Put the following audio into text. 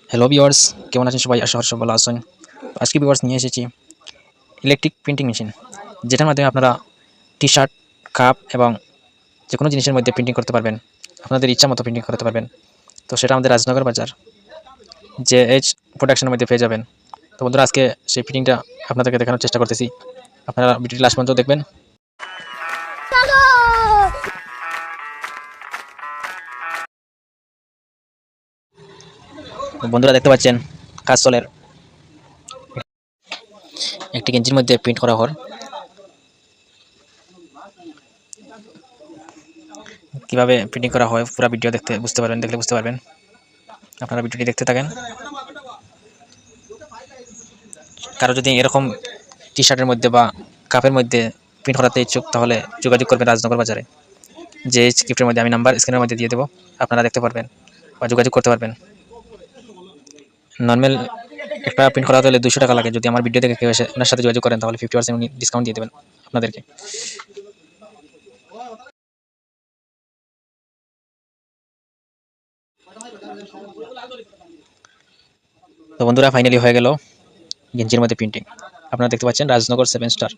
Hello viewers, কেমন আছেন সবাই? আশা করি সব ভালো আছেন। আজকে ভিউয়ার্স নিয়ে এসেছি ইলেকট্রিক প্রিন্টিং মেশিন, যেটার মাধ্যমে আপনারা টি-শার্ট, কাপ এবং যেকোনো জিনিসের মধ্যে প্রিন্টিং করতে পারবেন। আপনাদের ইচ্ছা মতো প্রিন্টিং করতে পারবেন। তো সেটা আমাদের রাজনগর বাজার JH প্রোডাকশনের মধ্যে পেয়ে যাবেন। তো বন্ধুরা, আজকে সেই প্রিন্টিংটা আপনাদেরকে দেখানোর চেষ্টা করতেছি। আপনারা ভিডিওটি লাস্ট পর্যন্ত দেখবেন। বন্ধুরা, দেখতে পাচ্ছেন কাজ চলের একটি গেঞ্জির মধ্যে প্রিন্ট করা হয়। কিভাবে প্রিন্টিং করা হয় পুরো ভিডিও দেখলে বুঝতে পারবেন। আপনারা ভিডিওটি দেখতে থাকেন। কারো যদি এরকম টি-শার্টের মধ্যে বা কাপের মধ্যে প্রিন্ট করাতে ইচ্ছুক, তাহলে যোগাযোগ করবেন রাজনগর বাজারে। যে স্ক্রিপ্টের মধ্যে আমি নাম্বার স্ক্রিনের মধ্যে দিয়ে দেবো, আপনারা দেখতে পারবেন বা যোগাযোগ করতে পারবেন। নর্মাল একটা প্রিন্ট করাতে হলে 200 টাকা লাগে। যদি আমার ভিডিও দেখে কেউ এসে ওনার সাথে যোগাযোগ করেন, তাহলে 50% উনি ডিসকাউন্ট দিয়ে দেবেন আপনাদেরকে। তো বন্ধুরা, ফাইনালি হয়ে গেল গেঞ্জির মধ্যে প্রিন্টিং। আপনারা দেখতে পাচ্ছেন রাজনগর 7 স্টার।